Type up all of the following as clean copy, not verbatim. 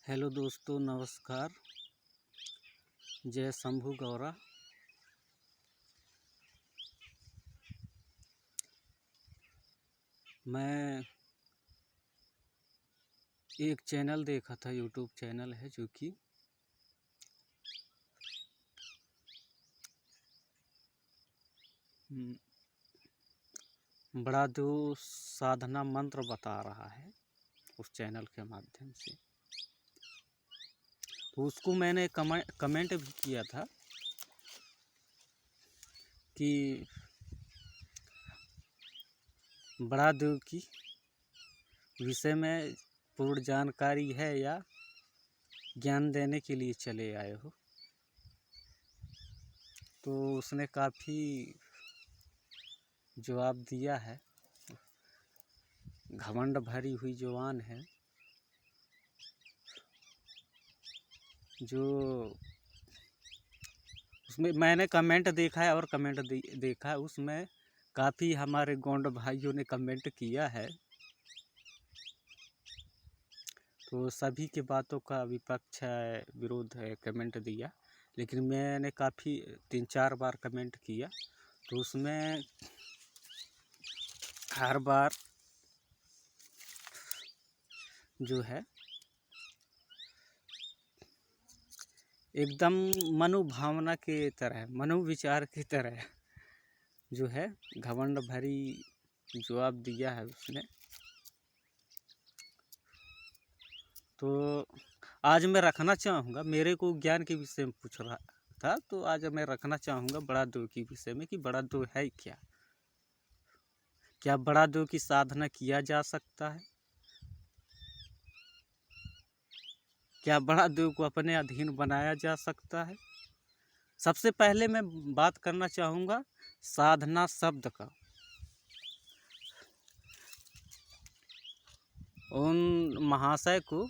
Hello दोस्तों, नमस्कार। जय शंभू गौरा। मैं एक चैनल देखा था, यूट्यूब चैनल है जो कि बड़ा दो साधना मंत्र बता रहा है उस चैनल के माध्यम से। तो उसको मैंने कमेंट भी किया था कि बड़ा देव की विषय में पूर्ण जानकारी है या ज्ञान देने के लिए चले आए हो। तो उसने काफ़ी जवाब दिया है। घमंड भरी हुई जवान है जो उसमें मैंने कमेंट देखा है और कमेंट देखा है, उसमें काफ़ी हमारे गोंड भाइयों ने कमेंट किया है। तो सभी की बातों का विपक्ष है, विरोध है, कमेंट दिया। लेकिन मैंने काफ़ी 3-4 बार कमेंट किया, तो उसमें हर बार जो है एकदम मनोभावना के तरह, मनोविचार की तरह जो है घमंड भरी जवाब दिया है उसने। तो आज मैं रखना चाहूँगा, मेरे को ज्ञान के विषय में पूछ रहा था, तो आज मैं रखना चाहूँगा बड़ा देव के विषय में कि बड़ा देव है क्या बड़ा देव की साधना किया जा सकता है? क्या बड़ा देव को अपने अधीन बनाया जा सकता है? सबसे पहले मैं बात करना चाहूँगा साधना शब्द का। उन महाशय को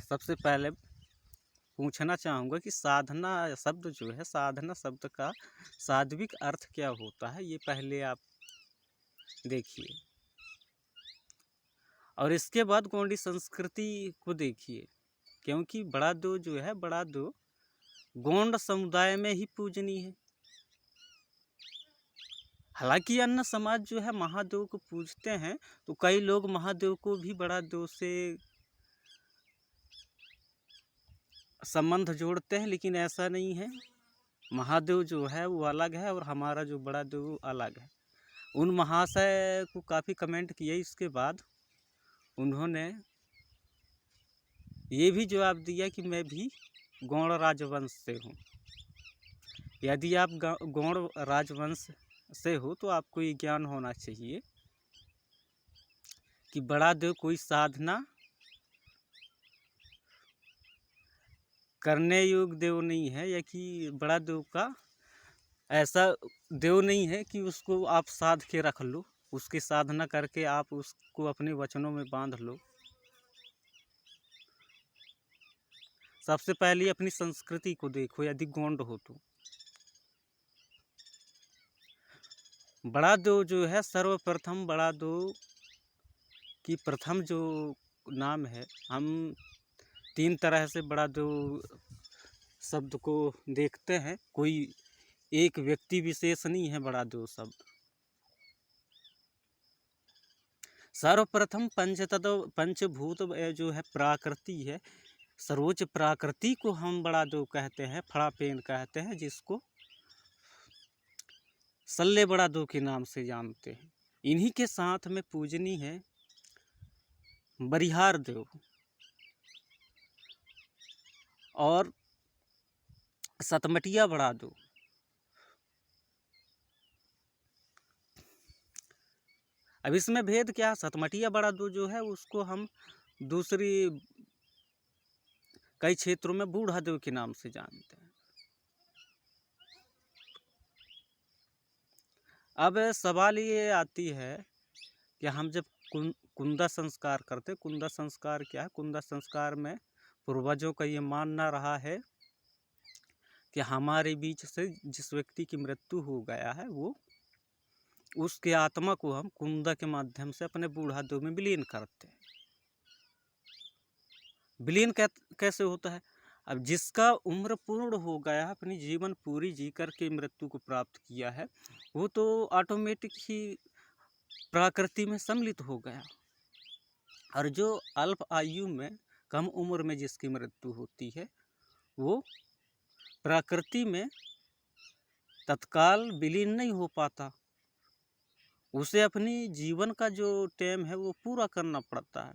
सबसे पहले पूछना चाहूँगा कि साधना शब्द जो है, साधना शब्द का सात्विक अर्थ क्या होता है, ये पहले आप देखिए। और इसके बाद गोंडी संस्कृति को देखिए, क्योंकि बड़ा देव जो है, बड़ा देव गोंड समुदाय में ही पूजनीय है। हालांकि अन्य समाज जो है महादेव को पूजते हैं, तो कई लोग महादेव को भी बड़ा देव से संबंध जोड़ते हैं, लेकिन ऐसा नहीं है। महादेव जो है वो अलग है और हमारा जो बड़ा देव अलग है। उन महाशय को काफ़ी कमेंट किए, इसके बाद उन्होंने ये भी जवाब दिया कि मैं भी गौड़ राजवंश से हूँ। यदि आप गौड़ राजवंश से हो तो आपको ये ज्ञान होना चाहिए कि बड़ा देव कोई साधना करने योग्य देव नहीं है, या कि बड़ा देव का ऐसा देव नहीं है कि उसको आप साध के रख लो, उसकी साधना करके आप उसको अपने वचनों में बांध लो। सबसे पहले अपनी संस्कृति को देखो, यदि गोंड हो तो बड़ा देव जो है, सर्वप्रथम बड़ा देव की प्रथम जो नाम है, हम 3 तरह से बड़ा देव शब्द को देखते हैं। कोई एक व्यक्ति विशेष नहीं है बड़ा देव शब्द। सर्वप्रथम पंचभूत जो है प्राकृति है, सर्वोच्च प्राकृति को हम बड़ा देव कहते हैं, फड़ापेन कहते हैं, जिसको सल्ले बड़ा देव के नाम से जानते हैं। इन्हीं के साथ में पूजनी है बरिहार देव और सतमटिया बड़ा देव। अब इसमें भेद क्या है? सतमटिया बड़ा देव जो है उसको हम दूसरी कई क्षेत्रों में बूढ़ा देव के नाम से जानते हैं। अब सवाल ये आती है कि हम जब कुंदा संस्कार करते, कुंदा संस्कार क्या है? कुंदा संस्कार में पूर्वजों का ये मानना रहा है कि हमारे बीच से जिस व्यक्ति की मृत्यु हो गया है, वो उसके आत्मा को हम कुंदा के माध्यम से अपने बूढ़ा देव में विलीन करते हैं। विलीन कैसे होता है? अब जिसका उम्र पूर्ण हो गया, अपनी जीवन पूरी जी करके मृत्यु को प्राप्त किया है, वो तो ऑटोमेटिक ही प्रकृति में सम्मिलित हो गया। और जो अल्प आयु में, कम उम्र में जिसकी मृत्यु होती है, वो प्रकृति में तत्काल विलीन नहीं हो पाता। उसे अपनी जीवन का जो टाइम है वो पूरा करना पड़ता है,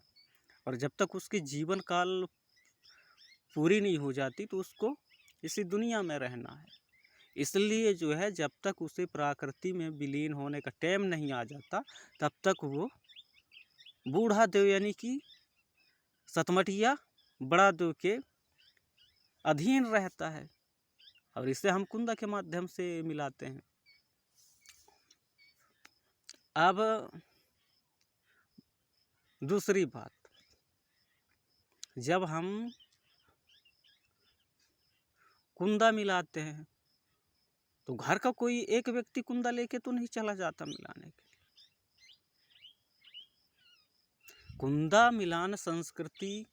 और जब तक उसकी जीवन काल पूरी नहीं हो जाती तो उसको इसी दुनिया में रहना है। इसलिए जो है, जब तक उसे प्रकृति में विलीन होने का टाइम नहीं आ जाता, तब तक वो बूढ़ा देव यानी कि सतमटिया बड़ा देव के अधीन रहता है, और इसे हम कुंदा के माध्यम से मिलाते हैं। अब दूसरी बात, जब हम कुंदा मिलाते हैं तो घर का कोई एक व्यक्ति कुंदा लेके तो नहीं चला जाता मिलाने के लिए। कुंदा मिलान संस्कृति,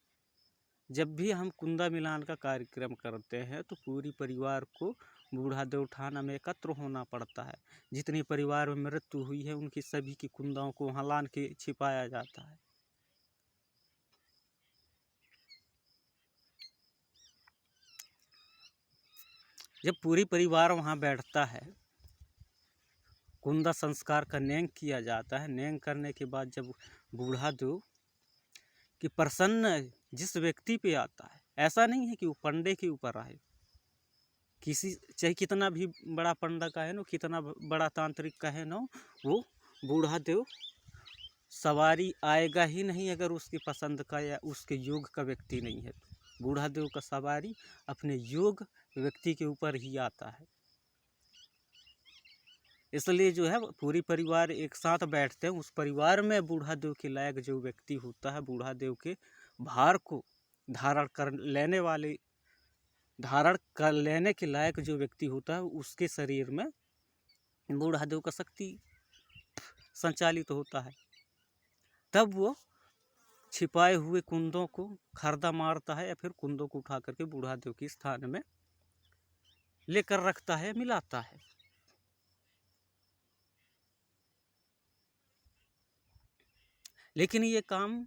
जब भी हम कुंदा मिलान का कार्यक्रम करते हैं तो पूरी परिवार को बूढ़ा देवठाना में एकत्र होना पड़ता है। जितने परिवार में मृत्यु हुई है उनकी सभी की कुंदाओं को वहाँ लान के छिपाया जाता है। जब पूरी परिवार वहाँ बैठता है, कुंदा संस्कार का न्याय किया जाता है। न्याय करने के बाद जब बूढ़ा देव कि प्रसन्न जिस व्यक्ति पे आता है, ऐसा नहीं है कि वो पंडे के ऊपर आए, किसी चाहे कितना भी बड़ा पंडा का है ना, कितना बड़ा तांत्रिक का है ना, वो बूढ़ा देव सवारी आएगा ही नहीं अगर उसकी पसंद का या उसके योग का व्यक्ति नहीं है तो। बूढ़ा देव का सवारी अपने योग व्यक्ति के ऊपर ही आता है। इसलिए जो है पूरी परिवार एक साथ बैठते हैं। उस परिवार में बूढ़ा देव के लायक जो व्यक्ति होता है, बूढ़ा देव के भार को धारण कर लेने के लायक जो व्यक्ति होता है, उसके शरीर में बूढ़ा देव का शक्ति संचालित होता है। तब वो छिपाए हुए कुंदों को खरदा मारता है, या फिर कुंदों को उठा करके बूढ़ा देव के स्थान में लेकर रखता है, मिलाता है। लेकिन ये काम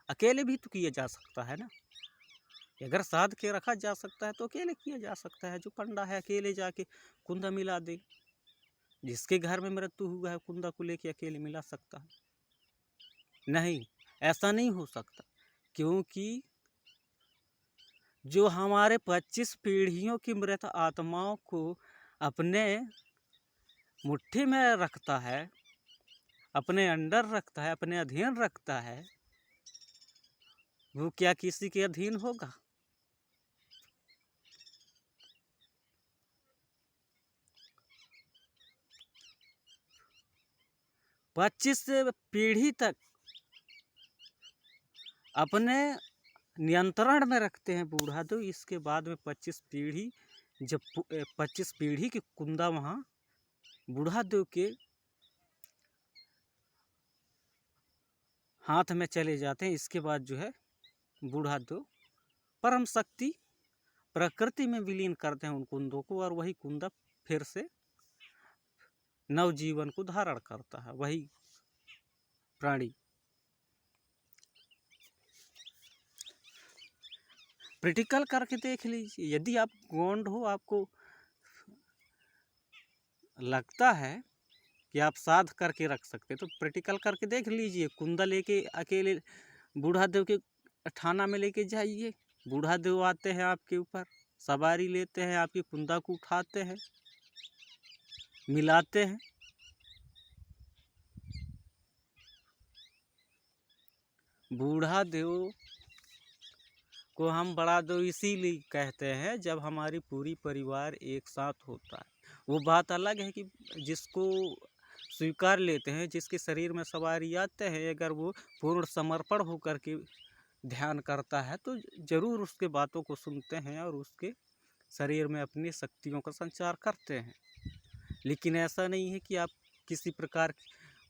अकेले भी तो किया जा सकता है ना। अगर साध के रखा जा सकता है तो अकेले किया जा सकता है। जो पंडा है अकेले जाके कुंदा मिला दे, जिसके घर में मृत्यु हुआ है कुंदा को लेके अकेले मिला सकता है? नहीं, ऐसा नहीं हो सकता, क्योंकि जो हमारे 25 पीढ़ियों की मृत आत्माओं को अपने मुट्ठी में रखता है, अपने अंडर रखता है, अपने अधीन रखता है, वो क्या किसी के अधीन होगा? पच्चीस पीढ़ी तक अपने नियंत्रण में रखते हैं बूढ़ा देव। इसके बाद में 25 पीढ़ी, जब 25 पीढ़ी की कुंदा वहाँ बूढ़ा देव के हाथ में चले जाते हैं, इसके बाद जो है बूढ़ा देव परम शक्ति प्रकृति में विलीन करते हैं उन कुंदों को, और वही कुंदा फिर से नवजीवन को धारण करता है, वही प्राणी। प्रैक्टिकल करके देख लीजिए। यदि आप गोंड हो, आपको लगता है कि आप साध करके रख सकते, तो प्रैक्टिकल करके देख लीजिए। कुंदा लेके अकेले बूढ़ा देव के थाना में लेके जाइए, बूढ़ा देव आते हैं आपके ऊपर, सवारी लेते हैं, आपकी कुंदा को उठाते हैं, मिलाते हैं। बूढ़ा देव को हम बड़ा देव इसीलिए कहते हैं जब हमारी पूरी परिवार एक साथ होता है। वो बात अलग है कि जिसको स्वीकार लेते हैं, जिसके शरीर में सवारी आते हैं, अगर वो पूर्ण समर्पण होकर के ध्यान करता है तो जरूर उसके बातों को सुनते हैं और उसके शरीर में अपनी शक्तियों का संचार करते हैं। लेकिन ऐसा नहीं है कि आप किसी प्रकार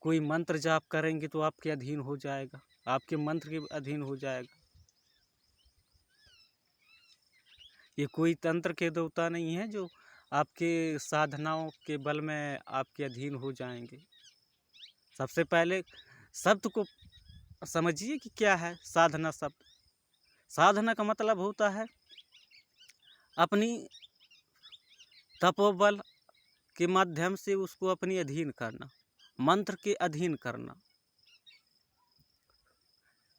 कोई मंत्र जाप करेंगे तो आपके अधीन हो जाएगा, आपके मंत्र के अधीन हो जाएगा। ये कोई तंत्र के देवता नहीं है जो आपके साधनाओं के बल में आपके अधीन हो जाएंगे। सबसे पहले शब्द को समझिए कि क्या है साधना शब्द। साधना का मतलब होता है अपनी तपोबल के माध्यम से उसको अपनी अधीन करना, मंत्र के अधीन करना।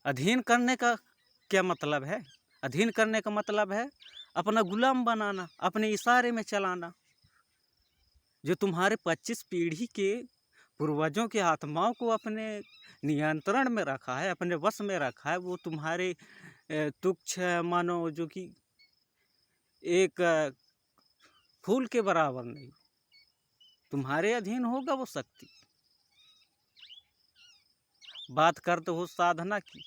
अधीन करने का क्या मतलब है? अधीन करने का मतलब है अपना गुलाम बनाना, अपने इशारे में चलाना। जो तुम्हारे 25 पीढ़ी के पूर्वजों की आत्माओं को अपने नियंत्रण में रखा है, अपने वश में रखा है, वो तुम्हारे तुच्छ मानो जो कि एक फूल के बराबर नहीं। तुम्हारे अधीन होगा वो शक्ति। बात करते हो साधना की,